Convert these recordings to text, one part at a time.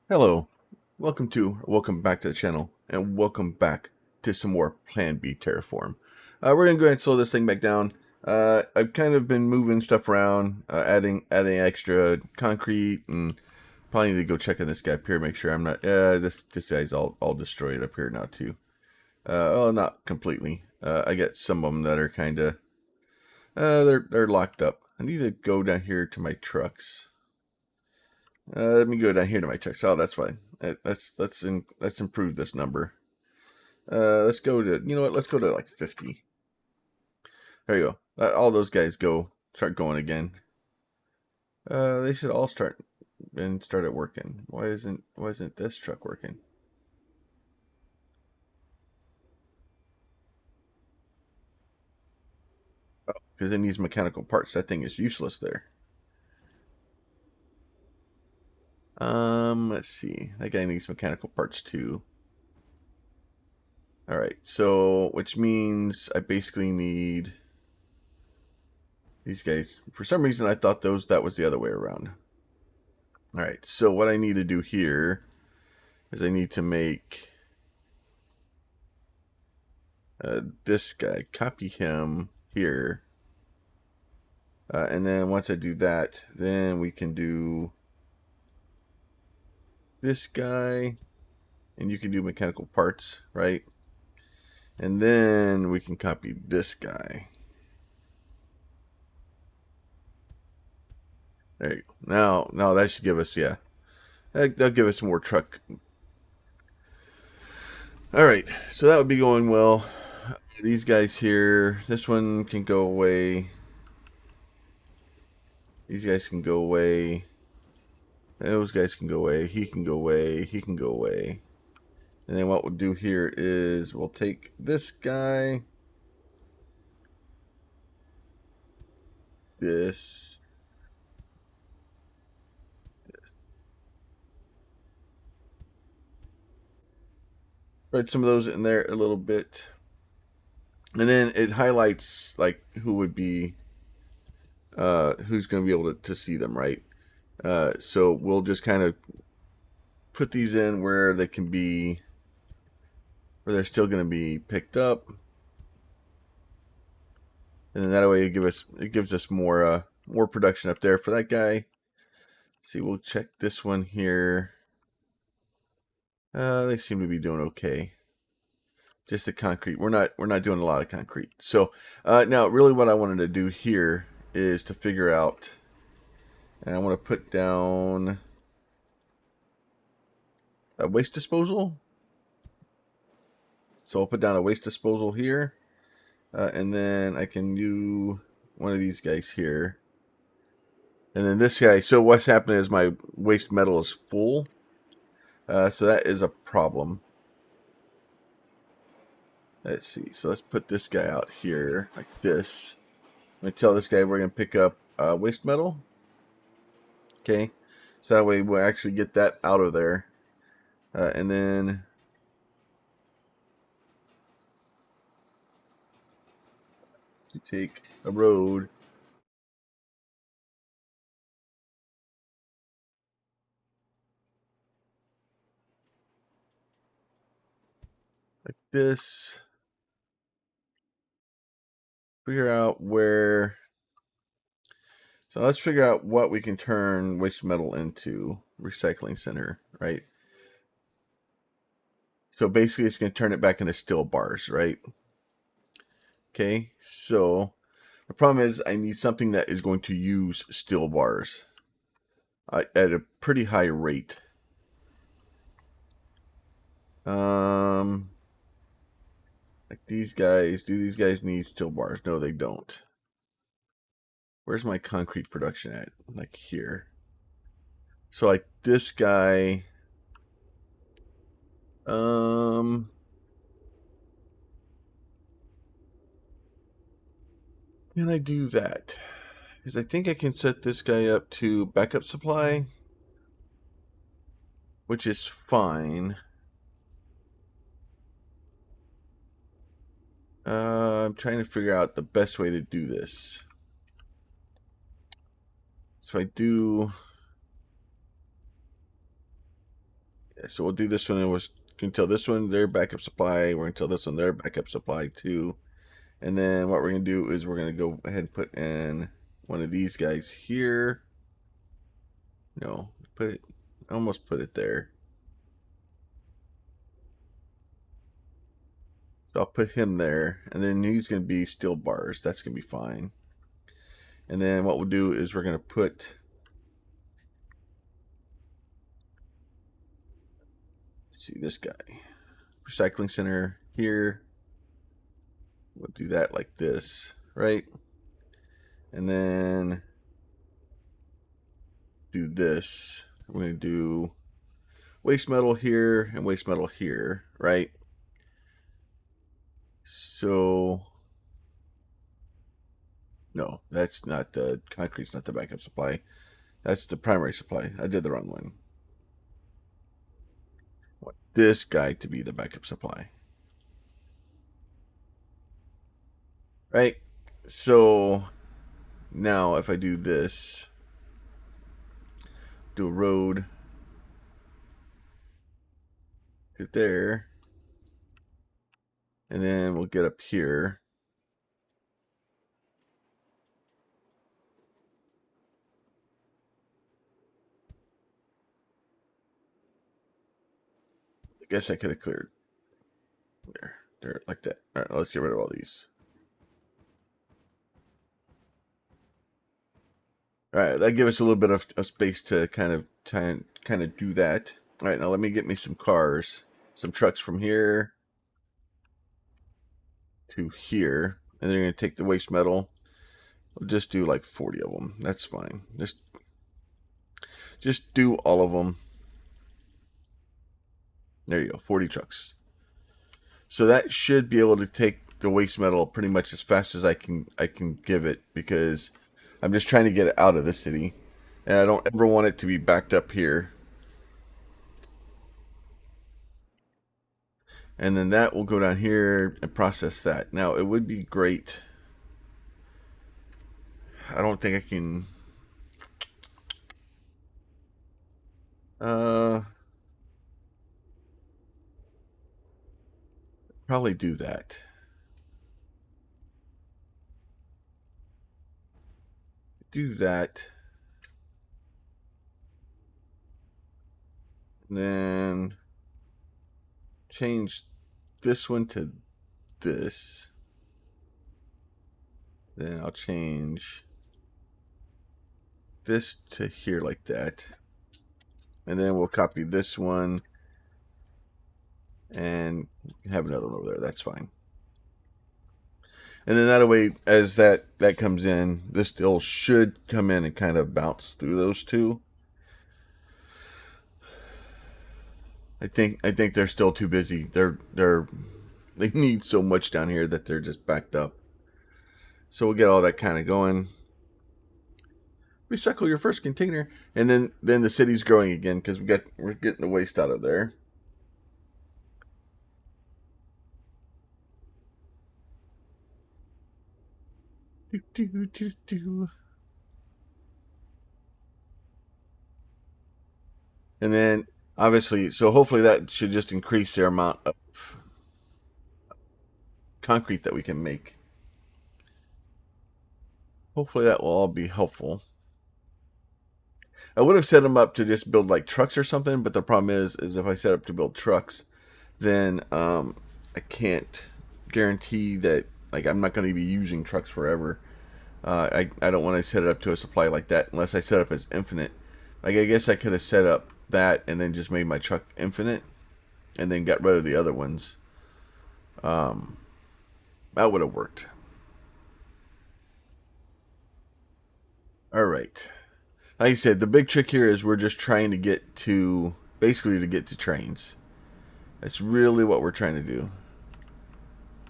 Hello, welcome back to the channel, and welcome back to some more Plan B Terraform. We're gonna go ahead and slow this thing back down. I've kind of been moving stuff around, adding extra concrete, and probably need to go check on this guy up here, make sure I'm not. This guy's all destroyed up here now too. Well, not completely. I got some of them that are kind of they're locked up. I need to go down here to my trucks. Let me go down here to my trucks. Oh, that's fine. Let's improve this number. Let's go to, you know what? Let's go to like 50. There you go. Let all those guys start going again. They should all start working. Why isn't this truck working? Oh, because it needs mechanical parts. That thing is useless there. Let's see. That guy needs mechanical parts too. All right. So, which means I basically need these guys. For some reason, I thought that was the other way around. All right. So what I need to do here is I need to make this guy, copy him here. And then once I do that, then we can do this guy, and you can do mechanical parts, right? And then we can copy this guy. There you go. Now that should give us, yeah, that'll give us more truck. All right, so that would be going well. These guys here, this one can go away. These guys can go away. Those guys can go away. He can go away. He can go away. And then what we'll do here is we'll take this guy, this, write some of those in there a little bit. And then it highlights like who would be, who's going to be able to see them, right? So we'll just kind of put these in where they can be, where they're still going to be picked up. And then that way it gives us more production up there for that guy. See, we'll check this one here. They seem to be doing okay. Just the concrete. We're not doing a lot of concrete. So now really what I wanted to do here is to figure out, and I want to put down a waste disposal. So I'll put down a waste disposal here. And then I can do one of these guys here. And then this guy. So what's happening is my waste metal is full. So that is a problem. Let's see. So let's put this guy out here like this. I'm going to tell this guy we're going to pick up waste metal. Okay. So that way we'll actually get that out of there. And then you take a road. Like this. Figure out where. So let's figure out what we can turn waste metal into. Recycling center, right? So basically it's going to turn it back into steel bars, right? Okay, so the problem is I need something that is going to use steel bars at a pretty high rate. Like these guys, do these guys need steel bars? No, they don't. Where's my concrete production at? Like here. So like this guy, can I do that? Because I think I can set this guy up to backup supply, which is fine. I'm trying to figure out the best way to do this. So I do So we'll do this one and until this one their backup supply. We're until this one their backup supply too. And then what we're gonna do is we're gonna go ahead and put in one of these guys here. No, put it, almost put it there. So I'll put him there, and then he's gonna be steel bars. That's gonna be fine. And then what we'll do is we're gonna put, let's see, this guy, recycling center here. We'll do that like this, right? And then do this. We're going to do waste metal here and waste metal here, right? So, no, that's not the concrete's not the backup supply. That's the primary supply. I did the wrong one. I want this guy to be the backup supply. Right? So, now if I do this, do a road to there, and then we'll get up here. I guess I could have cleared there, like that. All right, let's get rid of all these. All right, that gives us a little bit of space to kind of do that. All right, now let me get me some cars, some trucks from here to here, and then you're gonna take the waste metal. We'll just do like 40 of them. That's fine. Just do all of them. There you go, 40 trucks. So that should be able to take the waste metal pretty much as fast as I can give it, because I'm just trying to get it out of the city, and I don't ever want it to be backed up here. And then that will go down here and process that. Now it would be great. I don't think I can. Probably do that. Do that. Then change this one to this. Then I'll change this to here like that. And then we'll copy this one and have another one over there. That's fine. And then that way, as that comes in, this still should come in and kind of bounce through those two. I think they're still too busy. They need so much down here that they're just backed up. So we'll get all that kind of going. Recycle your first container, and then the city's growing again because we're getting the waste out of there. And then obviously, so hopefully that should just increase the amount of concrete that we can make. Hopefully that will all be helpful. I would have set them up to just build like trucks or something, but the problem is if I set up to build trucks, then I can't guarantee that, like, I'm not going to be using trucks forever. I don't want to set it up to a supply like that unless I set up as infinite. Like, I guess I could have set up that and then just made my truck infinite and then got rid of the other ones. That would have worked. All right. Like I said, the big trick here is we're just trying to get to, basically to get to trains. That's really what we're trying to do.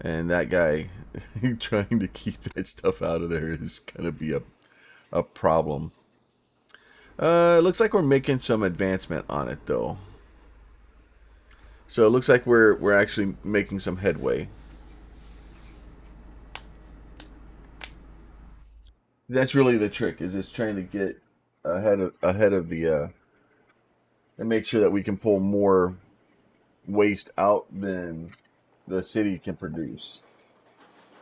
And that guy trying to keep that stuff out of there is going to be a problem. It looks like we're making some advancement on it, though. So it looks like we're actually making some headway. That's really the trick, is just trying to get ahead of the and make sure that we can pull more waste out than the city can produce.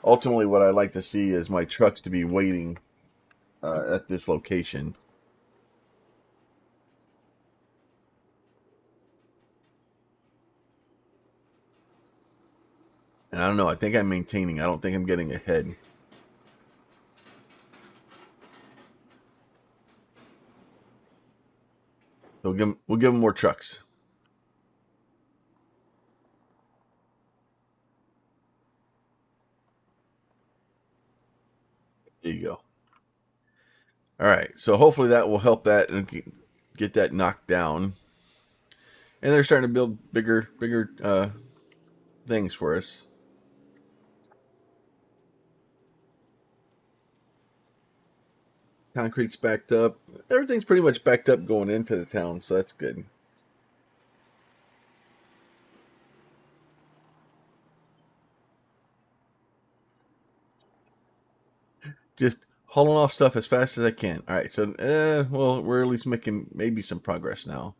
Ultimately, what I like to see is my trucks to be waiting at this location. And I don't know. I think I'm maintaining. I don't think I'm getting ahead. So we'll give them more trucks. There you go. All right. So hopefully that will help that and get that knocked down. And they're starting to build bigger things for us. Concrete's backed up. Everything's pretty much backed up going into the town, so that's good. Just hauling off stuff as fast as I can. All right, so well, we're at least making maybe some progress now.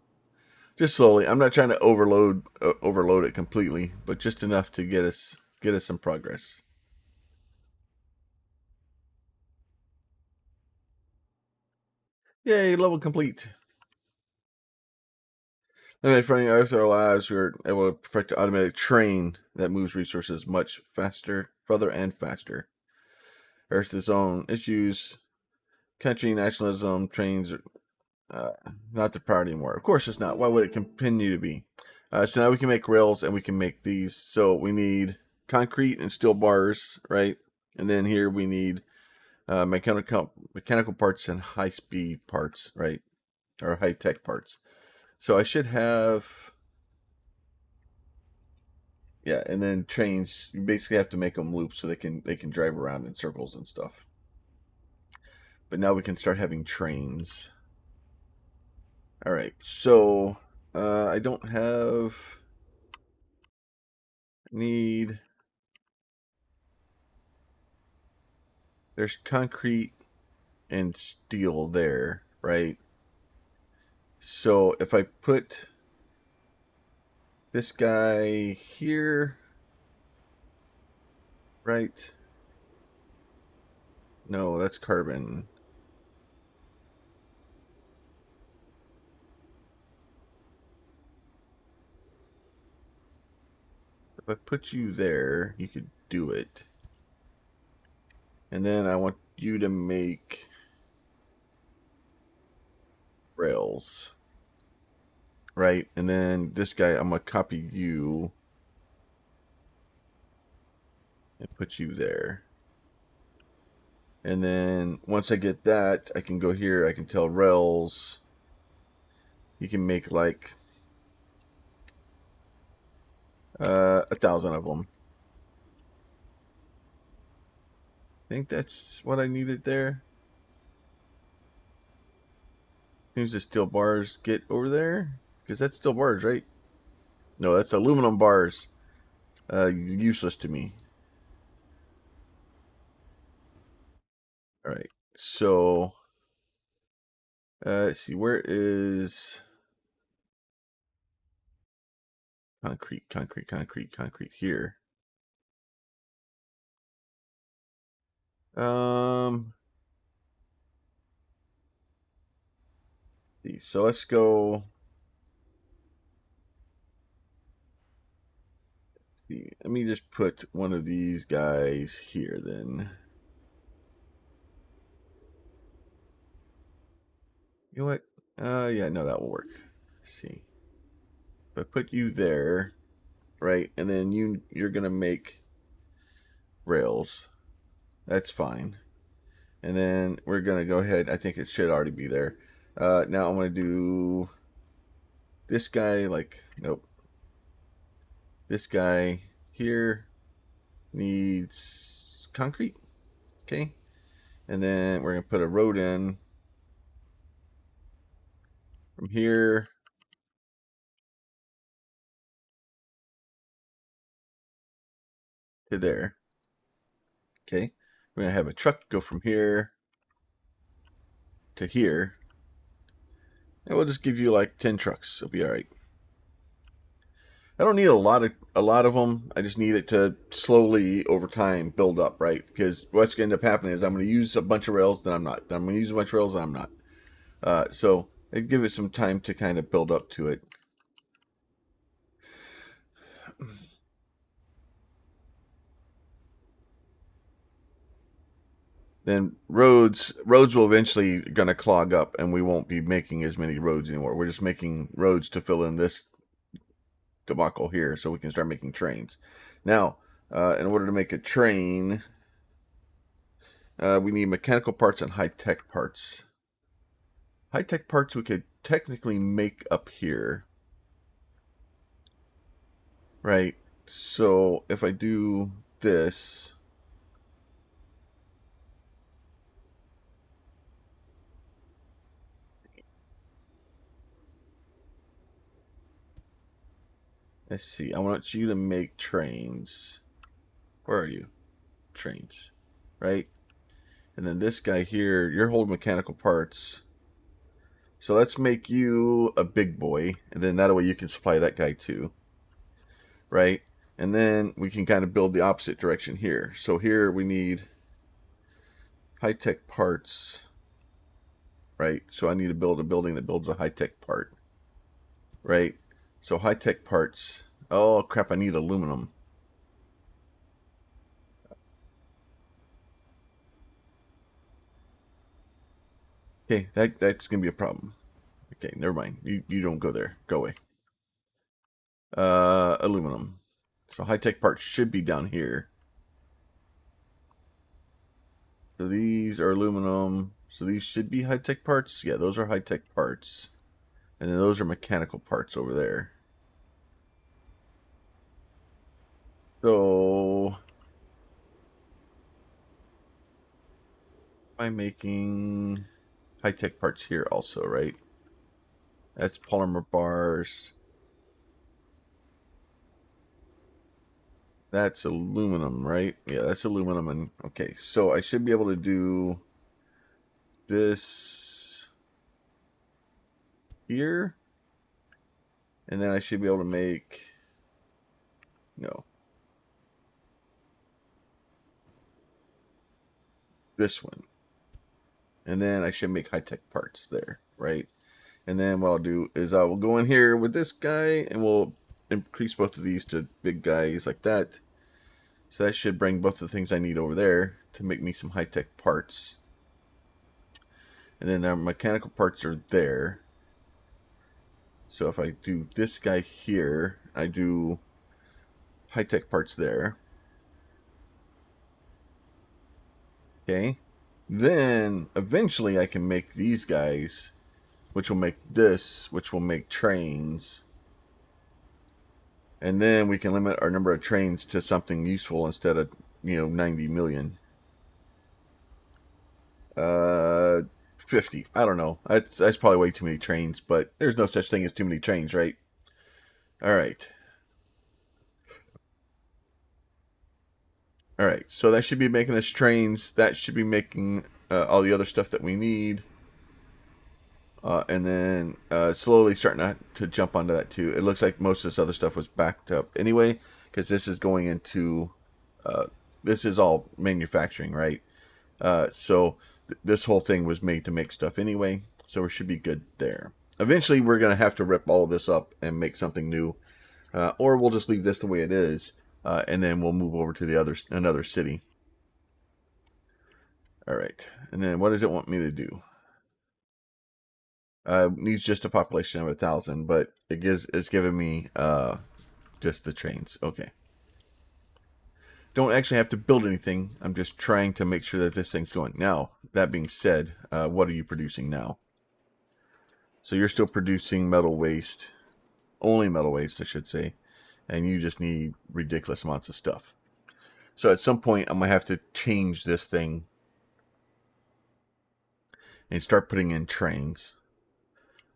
Just slowly. I'm not trying to overload it completely, but just enough to get us some progress. Yay, level complete. And then finding our lives, we were able to perfect an automatic train that moves resources much faster, further and faster. Earth's own issues, country nationalism, trains are not the priority anymore. Of course it's not. Why would it continue to be? So now we can make rails and we can make these. So we need concrete and steel bars, right? And then here we need mechanical parts and high speed parts, right? Or high tech parts. So I should have, yeah, and then trains. You basically have to make them loop so they can drive around in circles and stuff. But now we can start having trains. All right, so I don't have need. There's concrete and steel there, right? So if I put this guy here, right? No, that's carbon. If I put you there, you could do it. And then I want you to make rails, right? And then this guy, I'm going to copy you and put you there. And then once I get that, I can go here. I can tell rails. You can make like 1,000 of them. I think that's what I needed there. As soon as the steel bars get over there, because that's steel bars, right? No, that's aluminum bars. Useless to me. All right, so let's see, where is concrete here? So let's go. Let me just put one of these guys here then. You know what? Yeah, no, that will work. Let's see. If I put you there, right, and then you're gonna make rails. That's fine. And then we're gonna go ahead. I think it should already be there. Now I'm gonna do this guy. Like, nope. This guy here needs concrete. Okay. And then we're gonna put a road in from here to there. Okay. We're gonna have a truck go from here to here. And we'll just give you like 10 trucks. It'll be all right. I don't need a lot of them. I just need it to slowly over time build up, right? Because what's going to end up happening is I'm going to use a bunch of rails, then I'm not. I'm going to use a bunch of rails, then I'm not. So I give it some time to kind of build up to it. Then roads will eventually going to clog up, and we won't be making as many roads anymore. We're just making roads to fill in this debacle here, so we can start making trains. Now, in order to make a train, we need mechanical parts and high-tech parts. High-tech parts we could technically make up here. Right, so if I do this, let's see, I want you to make trains. Where are you? Trains, right? And then this guy here, you're holding mechanical parts. So let's make you a big boy, and then that way you can supply that guy too, right? And then we can kind of build the opposite direction here. So here we need high-tech parts, right? So I need to build a building that builds a high-tech part, right? So high-tech parts. Oh crap, I need aluminum. Okay, that's gonna be a problem. Okay, never mind. You don't go there. Go away. Aluminum. So high-tech parts should be down here. So these are aluminum. So these should be high-tech parts. Yeah, those are high-tech parts. And then those are mechanical parts over there. So I'm making high-tech parts here also, right? That's polymer bars. That's aluminum, right? Yeah, that's aluminum. And okay, so I should be able to do this here. And then I should be able to make, no, this one. And then I should make high-tech parts there, right? And then what I'll do is I will go in here with this guy, and we'll increase both of these to big guys like that. So that should bring both the things I need over there to make me some high-tech parts. And then our mechanical parts are there. So if I do this guy here, I do high-tech parts there. Okay. Then eventually I can make these guys, which will make this, which will make trains. And then we can limit our number of trains to something useful instead of, 90 million. 50. I don't know. That's probably way too many trains, but there's no such thing as too many trains, right? All right. All right. So that should be making us trains. That should be making all the other stuff that we need. And then slowly starting to jump onto that too. It looks like most of this other stuff was backed up anyway, because this is going into, this is all manufacturing, right? So this whole thing was made to make stuff anyway, so we should be good there. Eventually, we're going to have to rip all of this up and make something new, or we'll just leave this the way it is, and then we'll move over to another city. All right, and then what does it want me to do? Needs just a population of 1,000, but it's giving me just the trains. Okay. Don't actually have to build anything. I'm just trying to make sure that this thing's going. Now, that being said, what are you producing now? So you're still producing metal waste. Only metal waste, I should say. And you just need ridiculous amounts of stuff. So at some point, I'm going to have to change this thing and start putting in trains.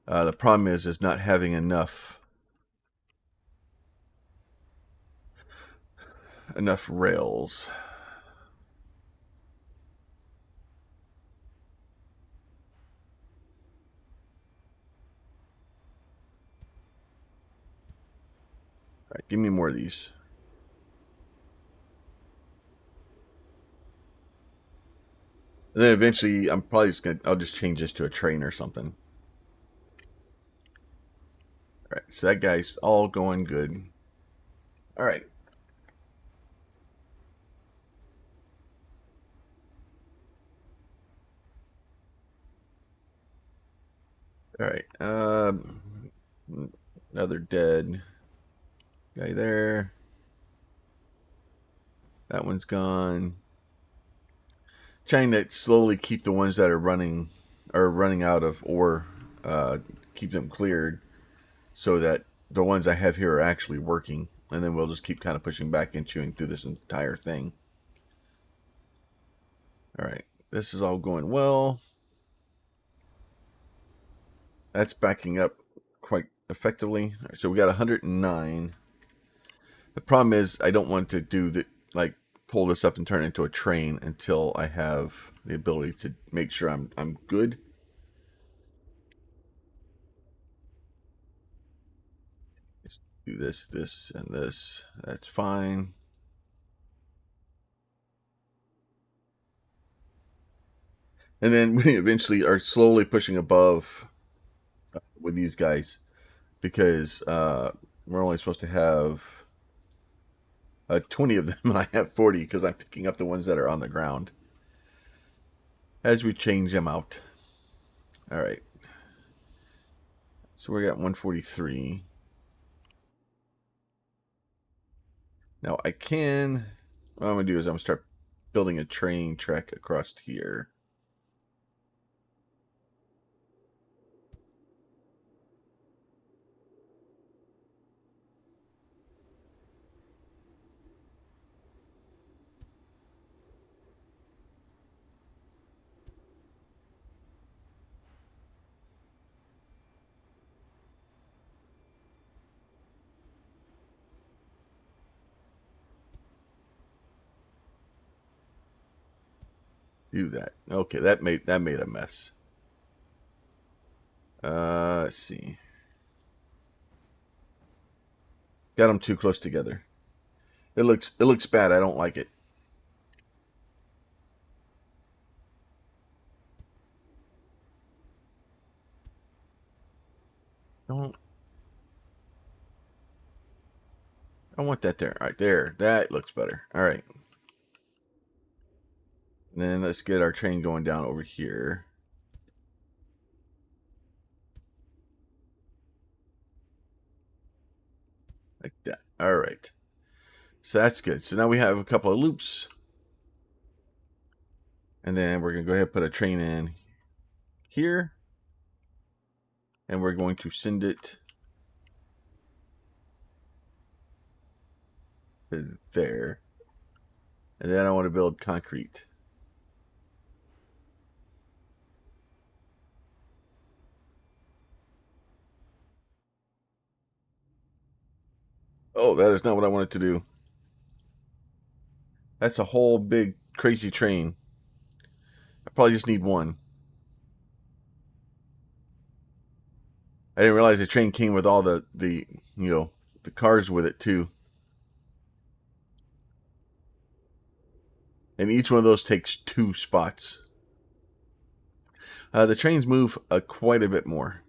The problem is not having enough rails. right, give me more of these. And then eventually, I'm probably just gonna. I'll just change this to a train or something. All right, so that guy's all going good. All right. All right. Another dead guy there. That one's gone. Trying to slowly keep the ones that are running out of ore, keep them cleared, so that the ones I have here are actually working, and then we'll just keep kind of pushing back and chewing through this entire thing. All right, this is all going well. That's backing up quite effectively. Right, so we got 109. The problem is I don't want to do the pull this up and turn it into a train until I have the ability to make sure I'm good. Just do this, this, and this. That's fine. And then we eventually are slowly pushing above with these guys, because we're only supposed to have 20 of them, and I have 40 because I'm picking up the ones that are on the ground as we change them out. All right. So we got 143. Now I can. What I'm gonna do is I'm gonna start building a train track across here. Do that. Okay, that made a mess. Let's see. Got them too close together. It looks bad. I don't like it. Don't. I want that there. All right, there. That looks better. All right. And then let's get our train going down over here. Like that. All right. So that's good. So now we have a couple of loops. And then we're going to go ahead and put a train in here. And we're going to send it to there. And then I want to build concrete. Oh, that is not what I wanted to do. That's a whole big crazy train. I probably just need one. I didn't realize the train came with all the the cars with it too. And each one of those takes 2 spots. The trains move quite a bit more.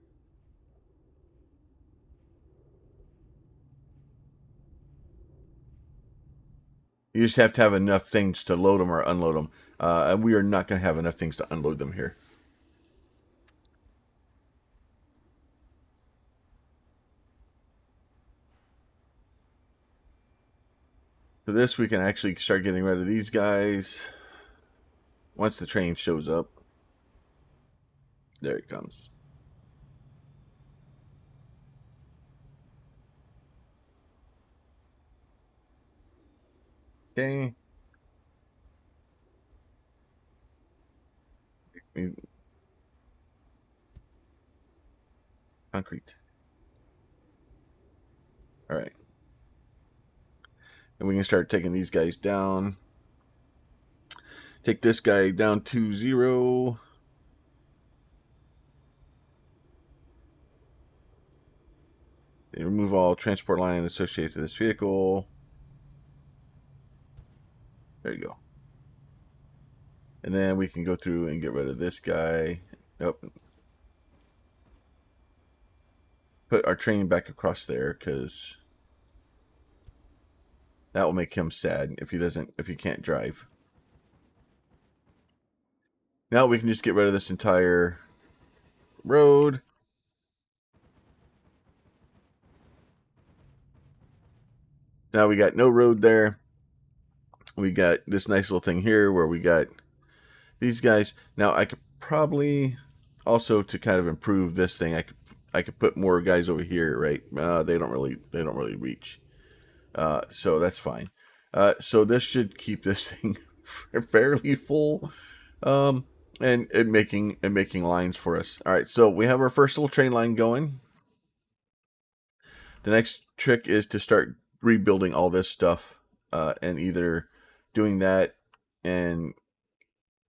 You just have to have enough things to load them or unload them. And we are not going to have enough things to unload them here. For this, we can actually start getting rid of these guys once the train shows up. There it comes. Okay. Concrete. All right. And we can start taking these guys down. Take this guy down to 0. Remove all transport line associated with this vehicle. There you go. And then we can go through and get rid of this guy. Nope. Put our train back across there, because that will make him sad if he can't drive. Now we can just get rid of this entire road. Now we got no road there. We got this nice little thing here where we got these guys. Now I could probably also, to kind of improve this thing, I could put more guys over here, right? They don't really reach. So that's fine. So this should keep this thing fairly full. And making lines for us. All right, so we have our first little train line going. The next trick is to start rebuilding all this stuff, and either doing that and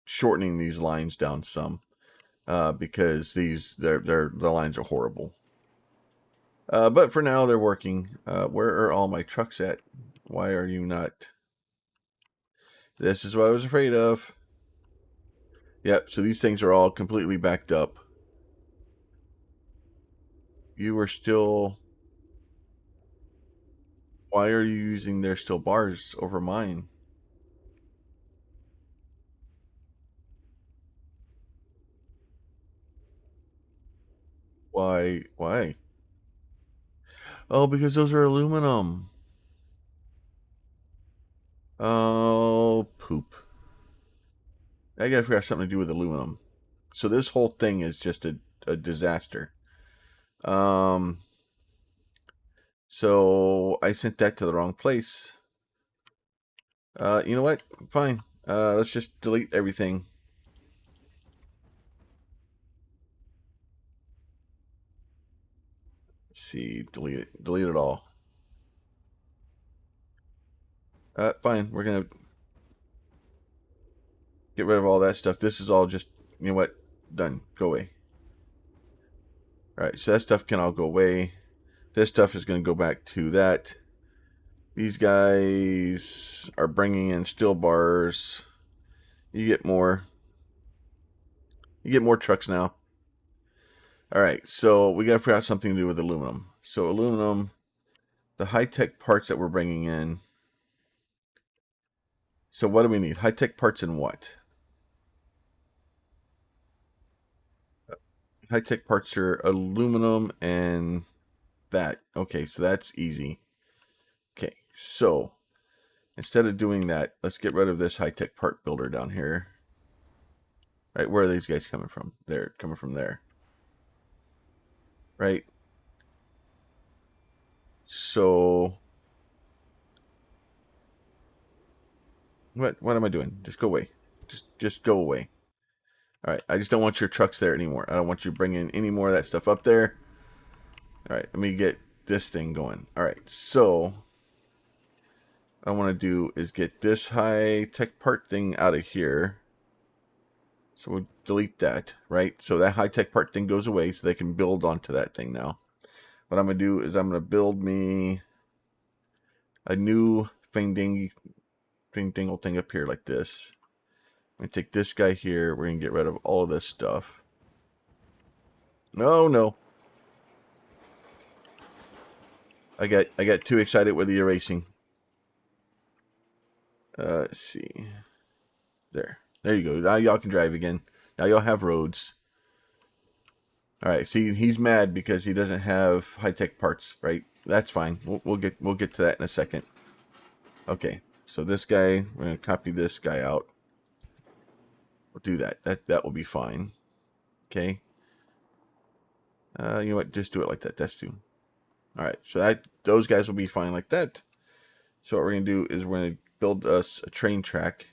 shortening these lines down some, because the lines are horrible. But for now they're working. Where are all my trucks at? Why are you not? This is what I was afraid of. Yep, so these things are all completely backed up. You are still... Why are you using their steel bars over mine? Why? Why? Oh, because those are aluminum. Oh, poop. I gotta figure out something to do with aluminum. So this whole thing is just a disaster. So I sent that to the wrong place. You know what? Fine. Let's just delete everything. Let's see, delete it. Delete it all. Fine. We're gonna get rid of all that stuff. This is all just, you know what? Done. Go away. Alright, so that stuff can all go away. This stuff is going to go back to that. These guys are bringing in steel bars. You get more. You get more trucks now. Alright, so we got to figure out something to do with aluminum. So aluminum, the high-tech parts that we're bringing in. So what do we need? High-tech parts in what? High-tech parts are aluminum and that. Okay, so that's easy. Okay, so instead of doing that, let's get rid of this high-tech part builder down here. Right, where are these guys coming from? They're coming from there. Right? So what am I doing? Just go away. Just go away. All right, I just don't want your trucks there anymore. I don't want you bringing any more of that stuff up there. All right, let me get this thing going. All right, so what I want to do is get this high-tech part thing out of here. So we'll delete that, right? So that high-tech part thing goes away so they can build onto that thing now. What I'm going to do is I'm going to build me a new dingle thing up here like this. I'm going to take this guy here. We're going to get rid of all of this stuff. No. I got too excited with the erasing. Let's see. There you go. Now y'all can drive again. Now y'all have roads. All right. See, he's mad because he doesn't have high-tech parts, right? That's fine. We'll get to that in a second. Okay. So this guy, we're gonna copy this guy out. We'll do that. That will be fine. Okay. You know what? Just do it like that. That's two. All right. So those guys will be fine like that. So what we're gonna do is we're gonna build us a train track.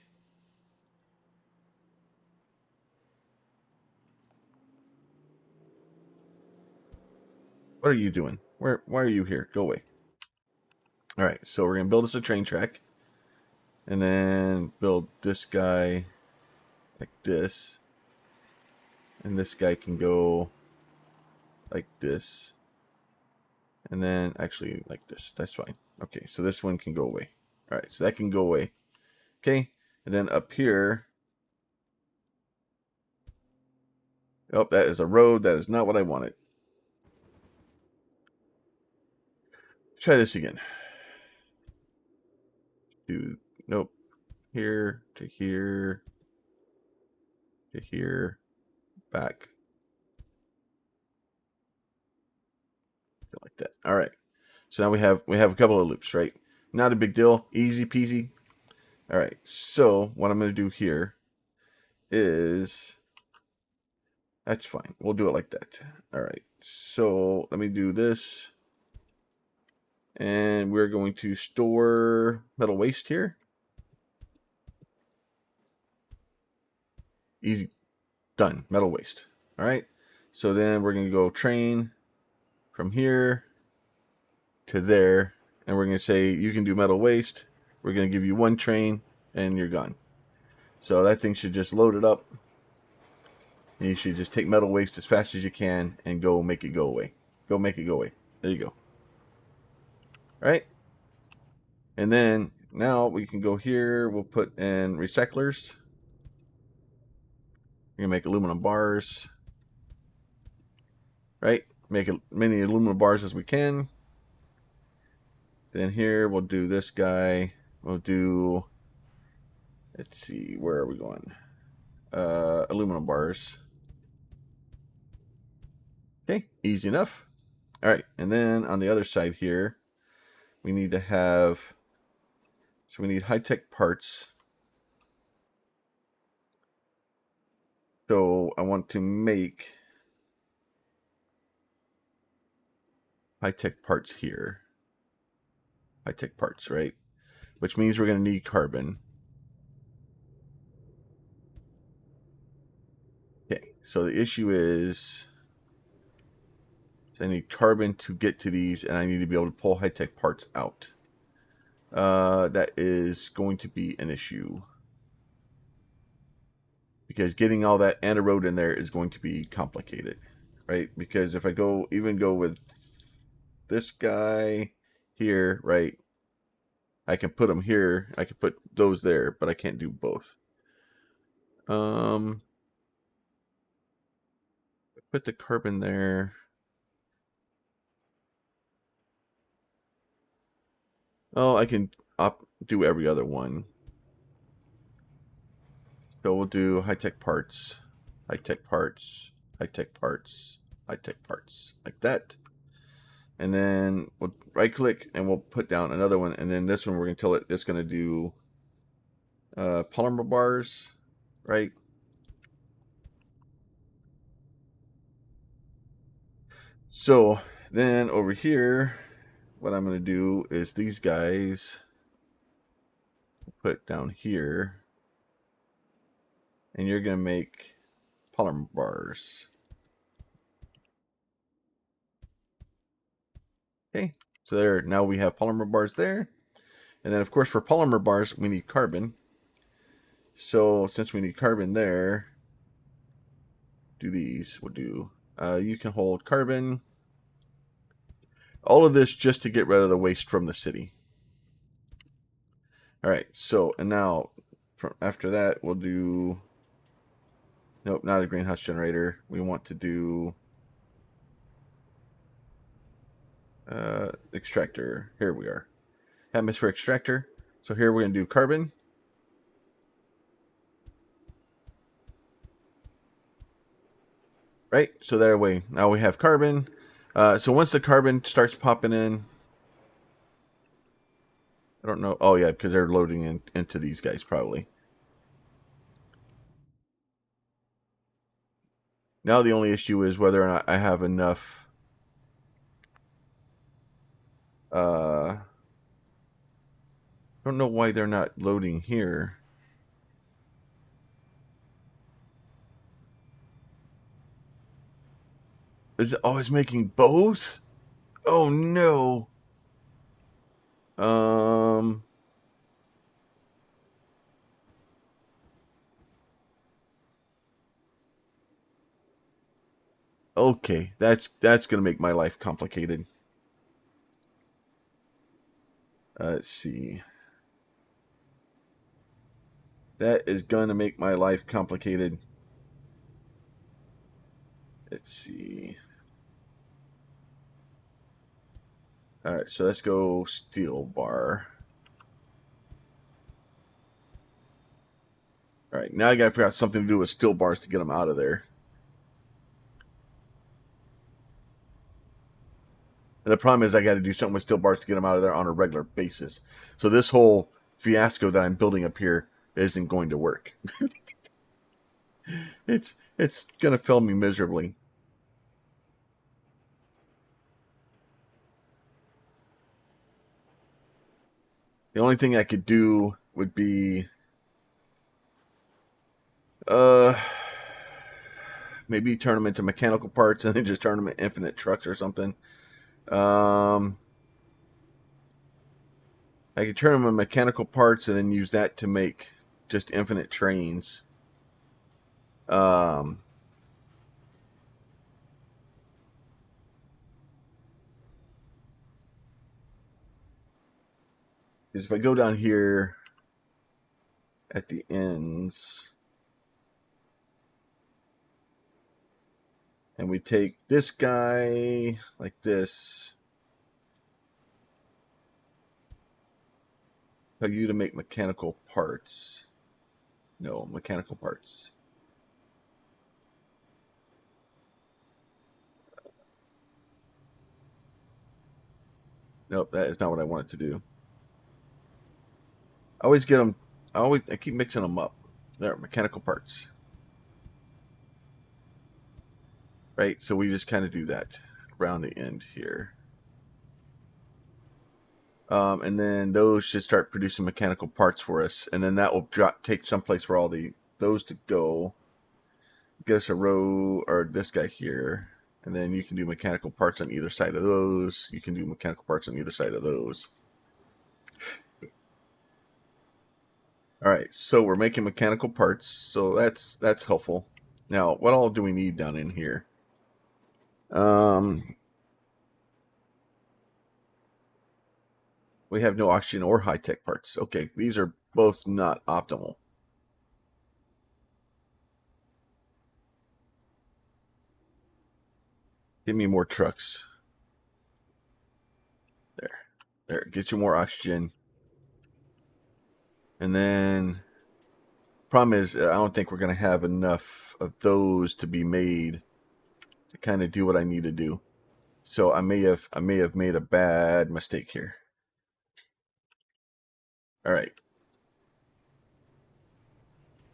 What are you doing? Why are you here? Go away. All right. So we're gonna build us a train track, and then build this guy like this, and this guy can go like this, And then actually like this. That's fine. Okay, so this one can go away. All right, so that can go away. Okay, and then up here. Oh, that is a road. That is not what I wanted. Try this again. Nope. Here to here to here, back. Like that. All right. So now we have a couple of loops, right? Not a big deal. Easy peasy. All right. So what I'm going to do here is that's fine. We'll do it like that. All right. So let me do this. And we're going to store metal waste here. Easy. Done. Metal waste. All right. So then we're going to go train from here to there. And we're going to say you can do metal waste. We're going to give you one train and you're gone. So that thing should just load it up. And you should just take metal waste as fast as you can and go make it go away. Go make it go away. There you go. All right. And then now we can go here. We'll put in recyclers. We're going to make aluminum bars. Right. Make as many aluminum bars as we can. Then here we'll do this guy. We'll do, let's see, where are we going? Aluminum bars. Okay, easy enough. All right, and then on the other side here, we need to have, so we need high-tech parts. So I want to make high-tech parts here. High-tech parts, right? Which means we're going to need carbon. Okay, so the issue is I need carbon to get to these, and I need to be able to pull high-tech parts out. That is going to be an issue. Because getting all that and a road in there is going to be complicated. Right? Because if I go with this guy here, right? I can put them here. I can put those there, but I can't do both. Put the carbon there. Oh, I can do every other one. So we'll do high-tech parts, high-tech parts, high-tech parts, high-tech parts, like that. And then we'll right-click and we'll put down another one. And then this one we're going to tell it it's going to do polymer bars, right? So then over here, what I'm going to do is these guys put down here. And you're going to make polymer bars. Okay, so there, now we have polymer bars there. And then of course for polymer bars, we need carbon. So since we need carbon there, do these, we'll do, you can hold carbon. All of this just to get rid of the waste from the city. All right, so, and now after that, we'll do, nope, not a greenhouse generator. We want to do extractor. Here we are. Atmosphere extractor. So here we're going to do carbon. Right, so there way. Now we have carbon. So once the carbon starts popping in, I don't know. Oh yeah, because they're loading into these guys probably. Now the only issue is whether or not I have enough. I don't know why they're not loading here. Is it always making both? Oh no. Okay, that's gonna make my life complicated. Let's see. That is going to make my life complicated. Let's see. All right, so let's go steel bar. All right, now I got to figure out something to do with steel bars to get them out of there. And the problem is I got to do something with steel bars to get them out of there on a regular basis. So this whole fiasco that I'm building up here isn't going to work. It's going to fail me miserably. The only thing I could do would be maybe turn them into mechanical parts and then just turn them into infinite trucks or something. I could turn them into mechanical parts and then use that to make just infinite trains. Because if I go down here at the ends and we take this guy like this, tell you to make mechanical parts. No, mechanical parts. Nope, that is not what I wanted to do. I always get them. I keep mixing them up. There, mechanical parts. Right, so we just kind of do that around the end here. And then those should start producing mechanical parts for us, and then that will take someplace for all those to go. Get us a row, or this guy here, and then you can do mechanical parts on either side of those. You can do mechanical parts on either side of those. All right, so we're making mechanical parts, so that's helpful. Now, what all do we need down in here? We have no oxygen or high-tech parts. Okay, these are both not optimal. Give me more trucks. There, get you more oxygen. And then, problem is, I don't think we're going to have enough of those to be made to kind of do what I need to do. So I may have made a bad mistake here. All right.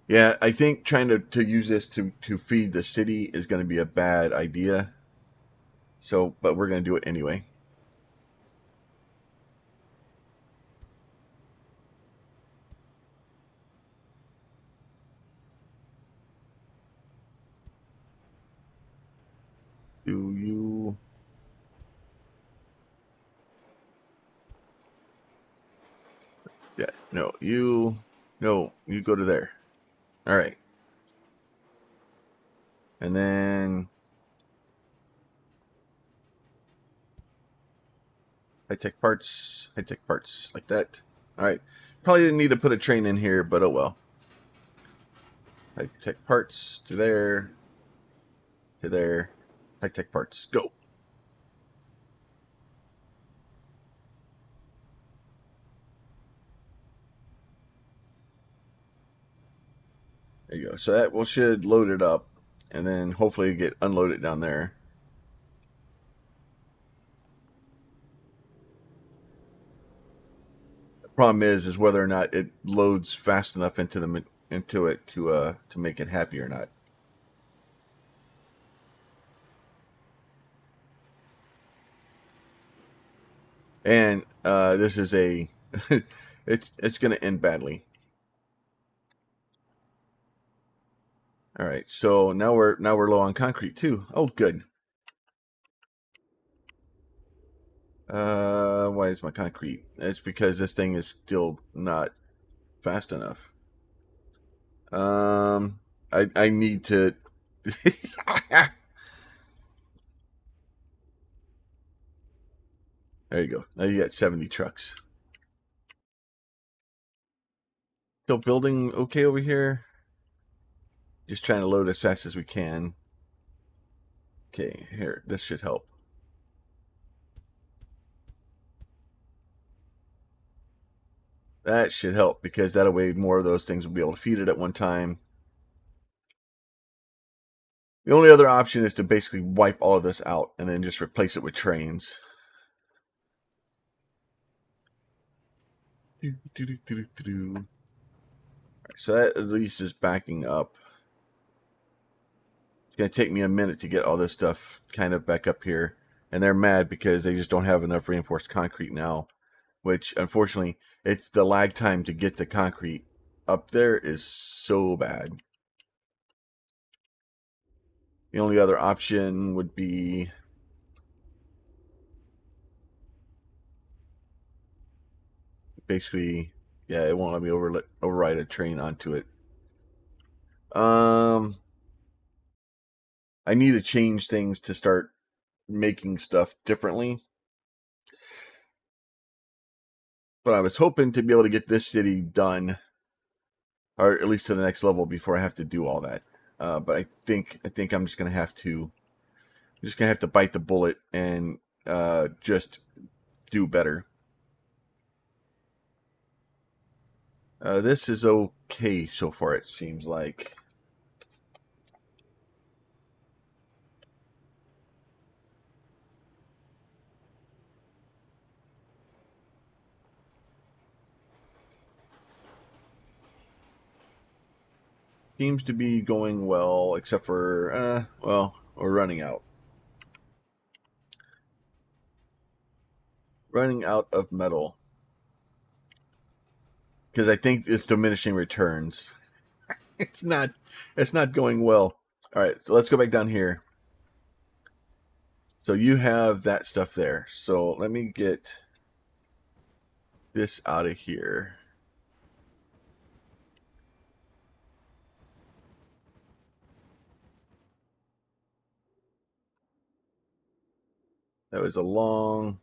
Yeah, I think trying to use this to feed the city is going to be a bad idea. So, but we're going to do it anyway. Do you... Yeah, no, you... No, you go to there. All right. And then... high-tech parts, like that. All right. Probably didn't need to put a train in here, but oh well. High-tech parts to there, to there. High-tech parts, go. There you go. So that should load it up, and then hopefully get unloaded down there. The problem is whether or not it loads fast enough into it to make it happy or not. And this is a it's going to end badly. All right, so now we're low on concrete too. Oh, good. Why is my concrete? It's because this thing is still not fast enough. I need to. There you go. Now you got 70 trucks. Still building okay over here. Just trying to load as fast as we can. Okay, here, this should help. That should help because that way more of those things will be able to feed it at one time. The only other option is to basically wipe all of this out and then just replace it with trains. So that at least is backing up. It's going to take me a minute to get all this stuff kind of back up here. And they're mad because they just don't have enough reinforced concrete now. Which, unfortunately, it's the lag time to get the concrete up there is so bad. The only other option would be basically, yeah, it won't let me override a train onto it. I need to change things to start making stuff differently. But I was hoping to be able to get this city done, or at least to the next level before I have to do all that. But I think I'm just gonna have to bite the bullet and just do better. This is okay so far, it seems like. Seems to be going well, except for, well, we're running out. Running out of metal. Because I think it's diminishing returns. It's not going well. All right, so let's go back down here. So you have that stuff there. So let me get this out of here. That was a long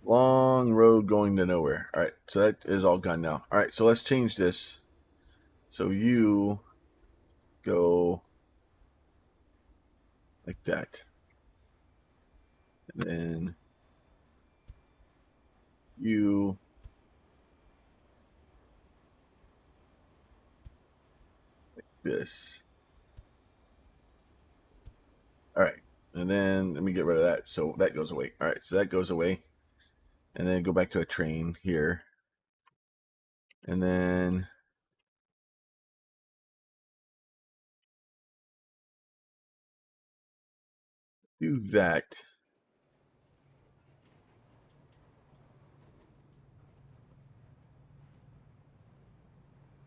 road going to nowhere. All right, so that is all gone now. All right, so let's change this. So you go like that. And then you like this. All right, and then let me get rid of that. So that goes away. All right, so that goes away. And then go back to a train here. And then do that.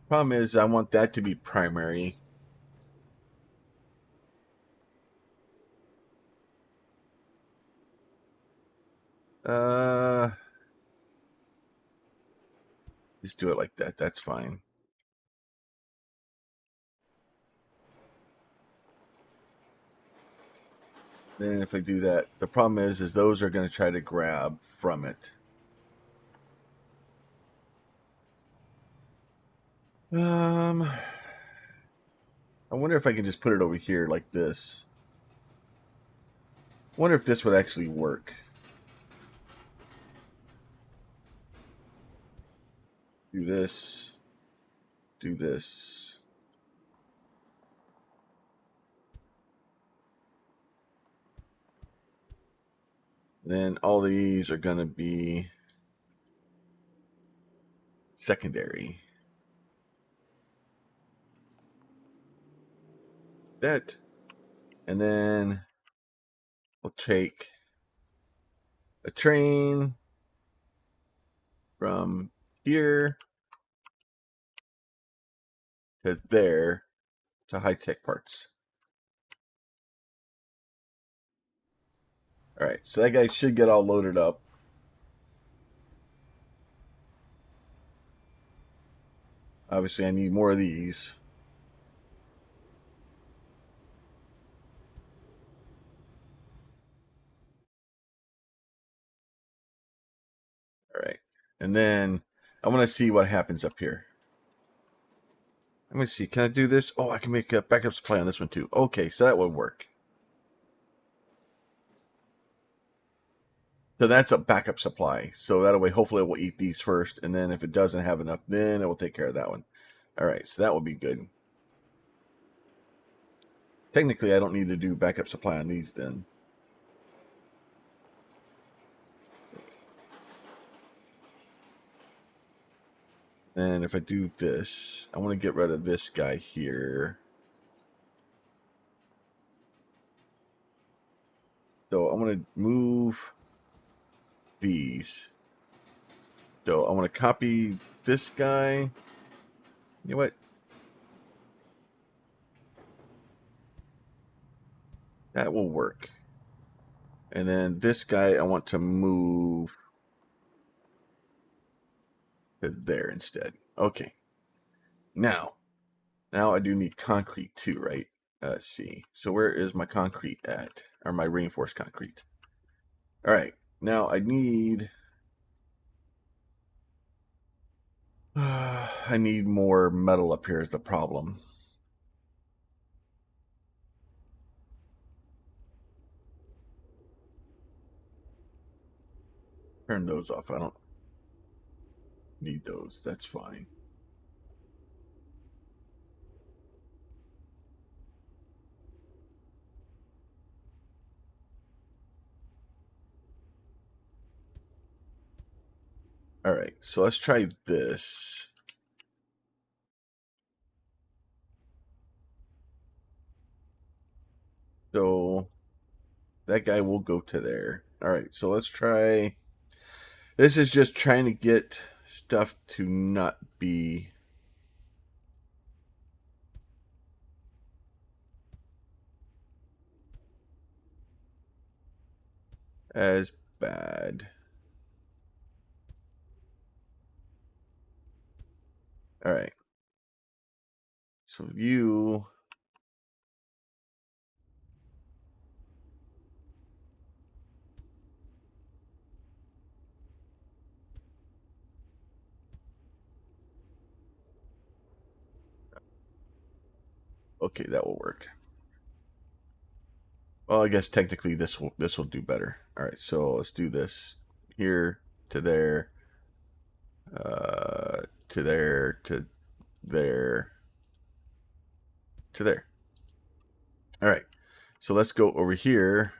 Problem is, I want that to be primary. Just do it like that. That's fine. Then if I do that, the problem is those are going to try to grab from it. I wonder if I can just put it over here like this. I wonder if this would actually work. Do this. Do this. Then all these are going to be secondary. That. And then we'll take a train from here to there to high-tech parts. All right, so that guy should get all loaded up. Obviously, I need more of these. All right. And then I want to see what happens up here. Let me see. Can I do this? Oh, I can make a backup supply on this one too. Okay, so that would work. So that's a backup supply. So that way, hopefully, it will eat these first. And then if it doesn't have enough, then it will take care of that one. All right, so that will be good. Technically, I don't need to do backup supply on these then. And if I do this, I want to get rid of this guy here. So I want to move these. So I want to copy this guy. You know what? That will work. And then this guy I want to move to there instead. Okay. Now I do need concrete too, right? Let's see. So where is my concrete at? Or my reinforced concrete? All right. Now I need... I need more metal up here is the problem. Turn those off. I don't need those. That's fine. All right. So let's try this. So that guy will go to there. All right. So let's try... This is just trying to get stuff to not be as bad. All right. So you... Okay, that will work. Well, I guess technically this will do better. All right, so let's do this here to there, to there, to there, to there. All right, so let's go over here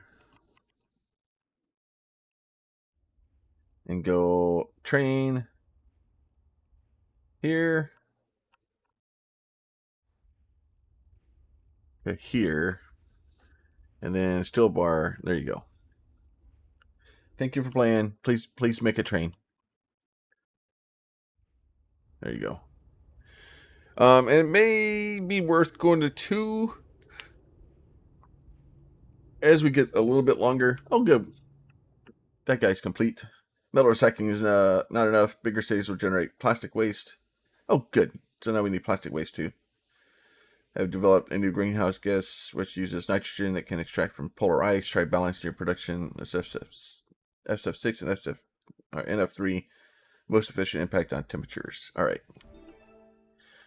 and go train here to here, and then still bar. There you go. Thank you for playing. Please make a train. There you go. And it may be worth going to 2 as we get a little bit longer. Oh, good. That guy's complete. Metal recycling is not enough. Bigger cities will generate plastic waste. Oh, good. So now we need plastic waste too. I've developed a new greenhouse gas which uses nitrogen that can extract from polar ice. Try balancing your production. SF6 and NF3. Most efficient impact on temperatures. All right.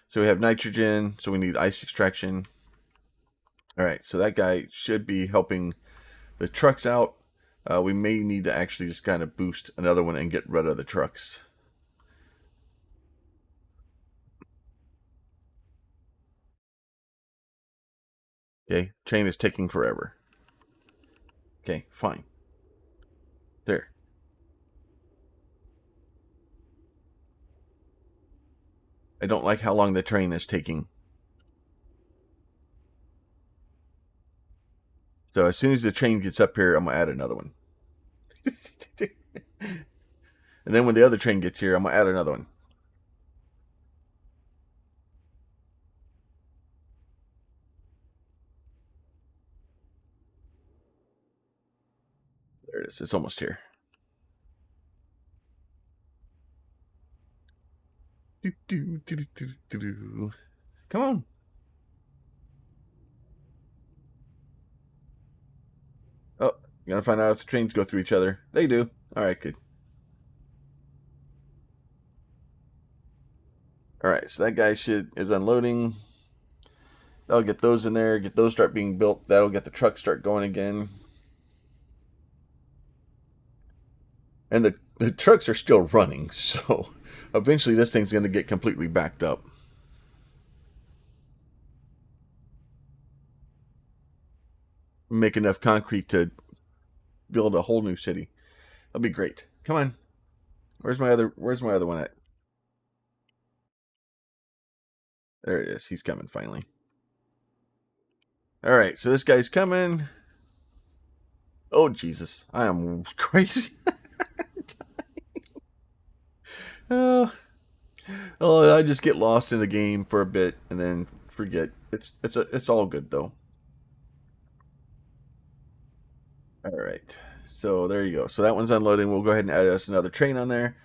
So we have nitrogen. So we need ice extraction. All right. So that guy should be helping the trucks out. We may need to actually just kind of boost another one and get rid of the trucks. Okay, train is taking forever. Okay, fine. There. I don't like how long the train is taking. So as soon as the train gets up here, I'm going to add another one. And then when the other train gets here, I'm going to add another one. There it is. It's almost here. Come on. Oh, you gotta find out if the trains go through each other. They do. All right, good. right, so that guy is unloading. That'll get those in there, get those start being built. That'll get the truck start going again. And the trucks are still running, so eventually this thing's going to get completely backed up. Make enough concrete to build a whole new city. That'll be great. Come on. Where's my other one at? There it is. He's coming finally. All right, so this guy's coming. Oh, Jesus. I am crazy. Oh, I just get lost in the game for a bit and then forget. It's all good, though. All right. So there you go. So that one's unloading. We'll go ahead and add us another train on there.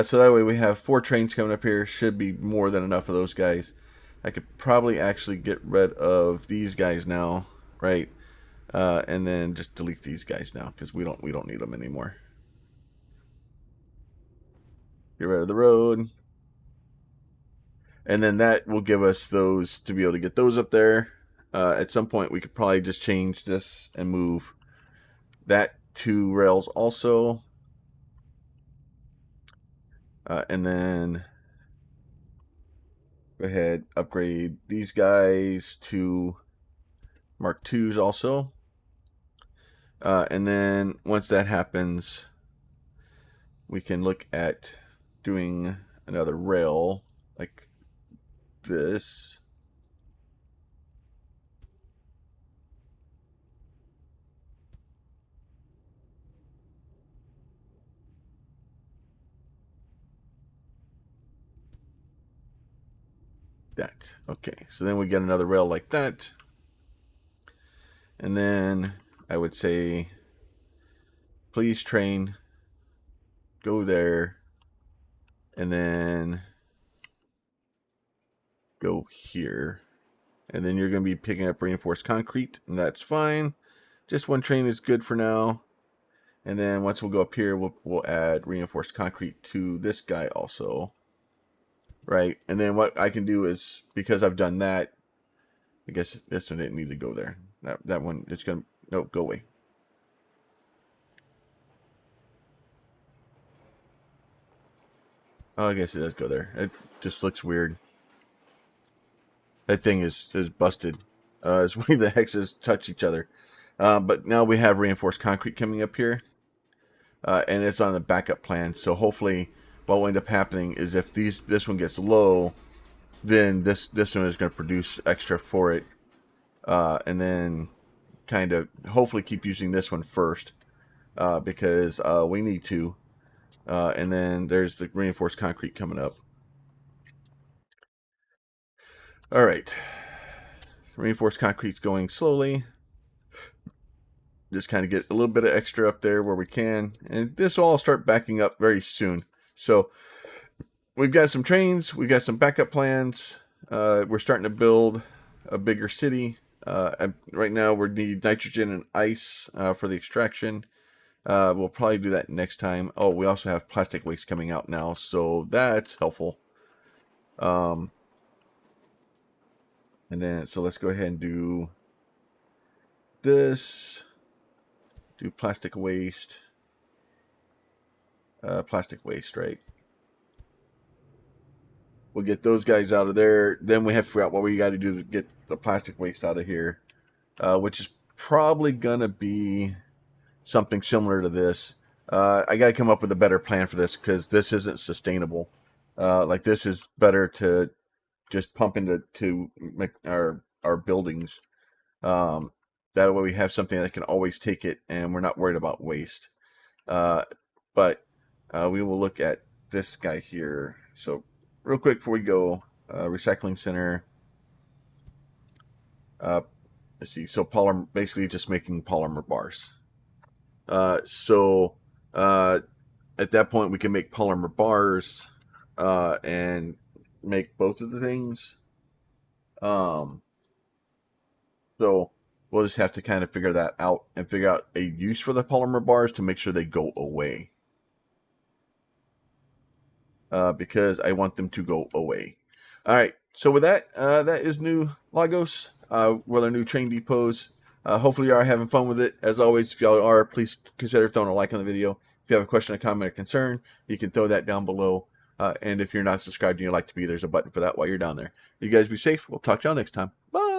So that way we have 4 trains coming up here. Should be more than enough of those guys. I could probably actually get rid of these guys now, right? And then just delete these guys now because we don't need them anymore. Get rid of the road. And then that will give us those to be able to get those up there. At some point we could probably just change this and move that 2 rails also. And then go ahead, upgrade these guys to Mark IIs also. And then once that happens, we can look at doing another rail like this. That. Okay, so then we get another rail like that. And then I would say, please train, go there, and then go here. And then you're going to be picking up reinforced concrete, and that's fine. Just 1 train is good for now. And then once we'll go up here, we'll add reinforced concrete to this guy also. Right, and then what I can do is, because I've done that, I guess this one didn't need to go there. That one, it's going to, nope, go away. Oh, I guess it does go there. It just looks weird. That thing is busted. It's where the hexes touch each other. But now we have reinforced concrete coming up here. And it's on the backup plan. So hopefully what will end up happening is if this one gets low, then this one is going to produce extra for it. And then kind of hopefully keep using this one first. Because we need to. And then there's the reinforced concrete coming up. All right. Reinforced concrete's going slowly. Just kind of get a little bit of extra up there where we can. And this will all start backing up very soon. So we've got some trains. We've got some backup plans. We're starting to build a bigger city. Right now we need nitrogen and ice for the extraction. We'll probably do that next time. Oh, we also have plastic waste coming out now. So that's helpful. And then, so let's go ahead and do this. Do plastic waste. Plastic waste, right? We'll get those guys out of there. Then we have to figure out what we got to do to get the plastic waste out of here. Which is probably going to be something similar to this. I got to come up with a better plan for this because this isn't sustainable. Like this is better to just pump into make our buildings. That way we have something that can always take it and we're not worried about waste. But we will look at this guy here. So real quick before we go, recycling center. Let's see. So polymer, basically just making polymer bars. So at that point we can make polymer bars and make both of the things. So we'll just have to kind of figure that out and figure out a use for the polymer bars to make sure they go away. Because I want them to go away. All right. So with that, that is new Lagos with our new train depots. Hopefully you are having fun with it. As always, if y'all are, please consider throwing a like on the video. If you have a question, a comment, or concern, you can throw that down below. And if you're not subscribed and you'd like to be, there's a button for that while you're down there. You guys be safe. We'll talk to y'all next time. Bye.